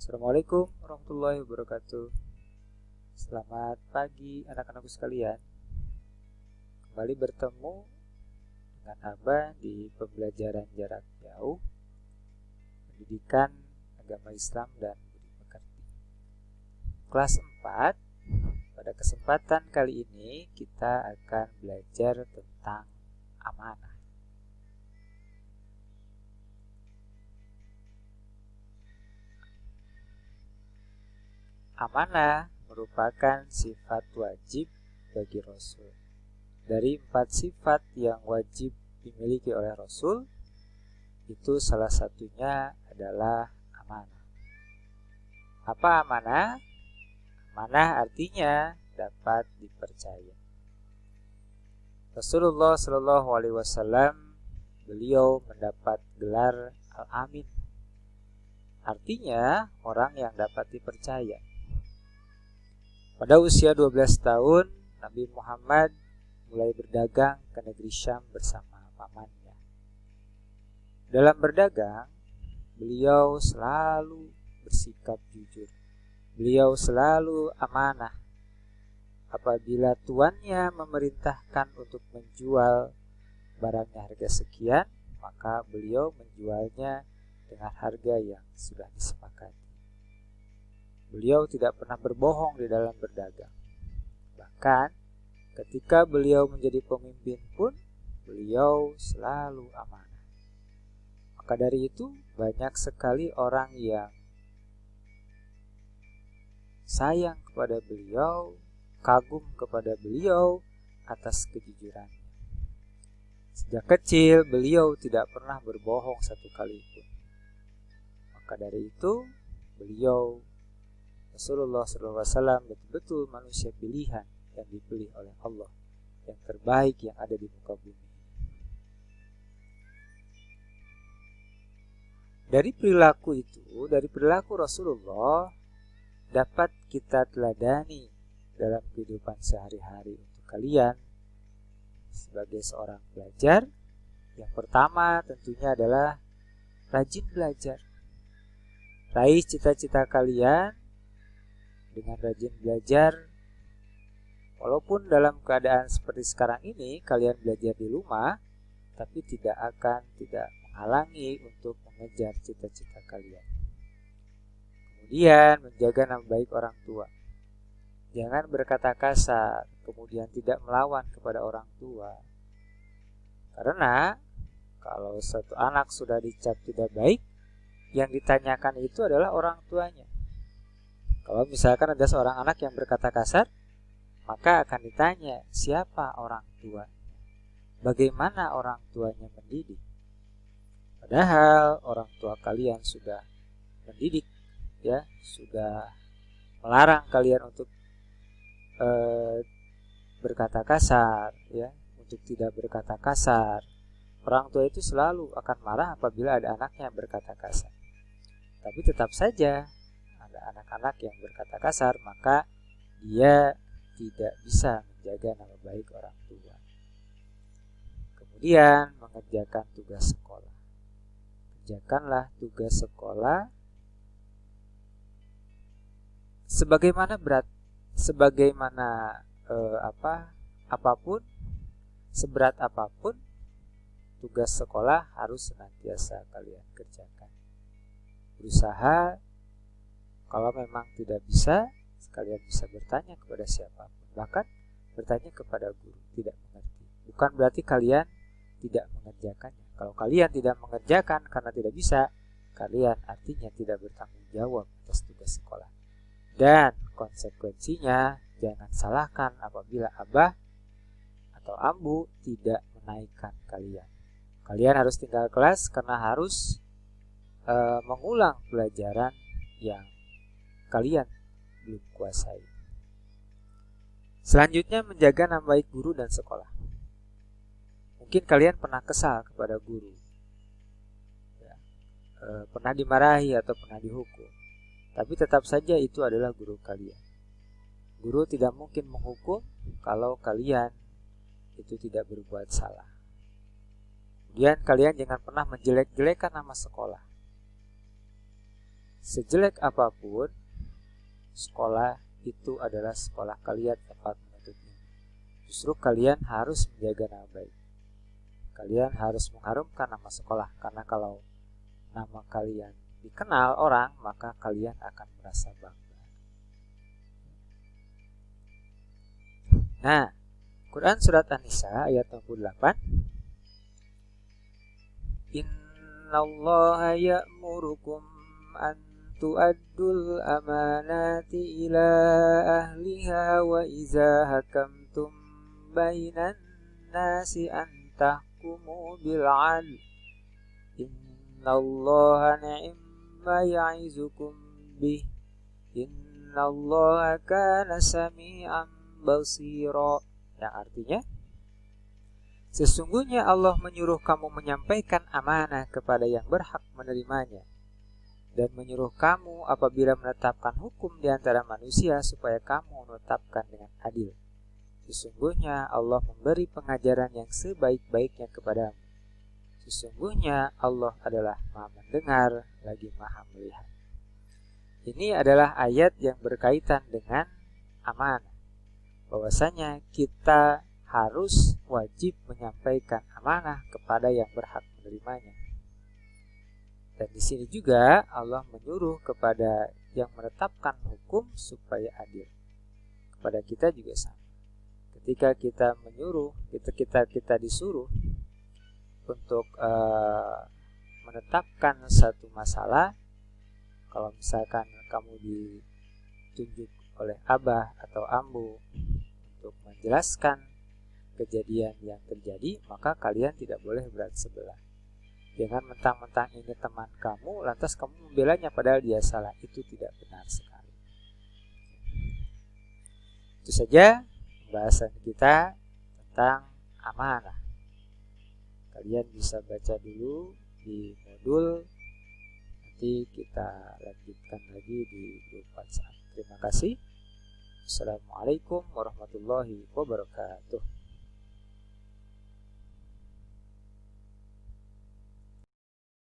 Assalamualaikum warahmatullahi wabarakatuh. Selamat pagi anak-anakku sekalian. Kembali bertemu dengan Abah di pembelajaran jarak jauh Pendidikan Agama Islam dan Budi Pekerti. Kelas 4. Pada kesempatan kali ini kita akan belajar tentang amanah. Amanah merupakan sifat wajib bagi Rasul. Dari 4 sifat yang wajib dimiliki oleh Rasul, itu salah satunya adalah amanah. Apa amanah? Amanah artinya dapat dipercaya. Rasulullah Shallallahu Alaihi Wasallam beliau mendapat gelar Al-Amin, artinya orang yang dapat dipercaya. Pada usia 12 tahun, Nabi Muhammad mulai berdagang ke negeri Syam bersama pamannya. Dalam berdagang, beliau selalu bersikap jujur. Beliau selalu amanah. Apabila tuannya memerintahkan untuk menjual barangnya harga sekian, maka beliau menjualnya dengan harga yang sudah disepakati. Beliau tidak pernah berbohong di dalam berdagang. Bahkan ketika beliau menjadi pemimpin pun, beliau selalu amanah. Maka dari itu banyak sekali orang yang sayang kepada beliau, kagum kepada beliau atas kejujurannya. Sejak kecil beliau tidak pernah berbohong satu kali pun. Maka dari itu beliau Rasulullah SAW betul-betul manusia pilihan yang dipilih oleh Allah, yang terbaik yang ada di muka bumi. Dari perilaku itu, dari perilaku Rasulullah dapat kita teladani dalam kehidupan sehari-hari untuk kalian sebagai seorang pelajar. Yang pertama tentunya adalah rajin belajar. Raih cita-cita kalian dengan rajin belajar. Walaupun dalam keadaan seperti sekarang ini kalian belajar di rumah, tapi tidak menghalangi untuk mengejar cita-cita kalian. Kemudian menjaga nama baik orang tua. Jangan berkata kasar, kemudian tidak melawan kepada orang tua. Karena kalau satu anak sudah dicap tidak baik, yang ditanyakan itu adalah orang tuanya. Kalau misalkan ada seorang anak yang berkata kasar, maka akan ditanya siapa orang tua, bagaimana orang tuanya mendidik. Padahal orang tua kalian sudah mendidik, ya, sudah melarang kalian untuk berkata kasar, ya, untuk tidak berkata kasar. Orang tua itu selalu akan marah apabila ada anaknya yang berkata kasar. Tapi tetap saja ada anak-anak yang berkata kasar, maka dia tidak bisa menjaga nama baik orang tua. Kemudian mengerjakan tugas sekolah. Kerjakanlah tugas sekolah seberat apapun tugas sekolah harus senantiasa kalian kerjakan. Berusaha, kalau memang tidak bisa, kalian bisa bertanya kepada siapapun, bahkan bertanya kepada guru tidak mengerti. Bukan berarti kalian tidak mengerjakannya. Kalau kalian tidak mengerjakan karena tidak bisa, kalian artinya tidak bertanggung jawab atas tugas sekolah. Dan konsekuensinya, jangan salahkan apabila abah atau ambu tidak menaikkan kalian. Kalian harus tinggal kelas karena harus mengulang pelajaran yang kalian belum kuasai. Selanjutnya menjaga nama baik guru dan sekolah. Mungkin kalian pernah kesal kepada guru, ya, pernah dimarahi atau pernah dihukum, tapi tetap saja itu adalah guru kalian. Guru tidak mungkin menghukum kalau kalian itu tidak berbuat salah. Kemudian kalian jangan pernah menjelek-jelekan nama sekolah. sejelek apapun, sekolah itu adalah sekolah kalian, tempat menuntut ilmu. Justru kalian harus menjaga nama baik. Kalian harus mengharumkan nama sekolah, karena kalau nama kalian dikenal orang, maka kalian akan merasa bangga. Nah, Quran Surat An-Nisa ayat 68. Innallaha ya'murukum an tu'addul amanati ila ahliha wa iza hakamtum bainan nasi an tahkumu bil'adl. Innallaha ni'ma ya'izukum bih. Innallaha kana sami'an basira. Yang artinya, sesungguhnya Allah menyuruh kamu menyampaikan amanah kepada yang berhak menerimanya, dan menyuruh kamu apabila menetapkan hukum di antara manusia supaya kamu menetapkan dengan adil. Sesungguhnya Allah memberi pengajaran yang sebaik-baiknya kepadamu. Sesungguhnya Allah adalah Maha mendengar lagi Maha melihat. Ini adalah ayat yang berkaitan dengan amanah, bahwasanya kita harus wajib menyampaikan amanah kepada yang berhak menerimanya. Dan di sini juga Allah menyuruh kepada yang menetapkan hukum supaya adil. Kepada kita juga sama. Ketika kita menyuruh, kita disuruh untuk menetapkan satu masalah. Kalau misalkan kamu ditunjuk oleh abah atau ambu untuk menjelaskan kejadian yang terjadi, maka kalian tidak boleh berat sebelah. Jangan mentang-mentang ini teman kamu, lantas kamu membelanya padahal dia salah. Itu tidak benar sekali. Itu saja pembahasan kita tentang amanah. Kalian bisa baca dulu di modul. Nanti kita lanjutkan lagi di grup WhatsApp. Terima kasih. Assalamualaikum warahmatullahi wabarakatuh.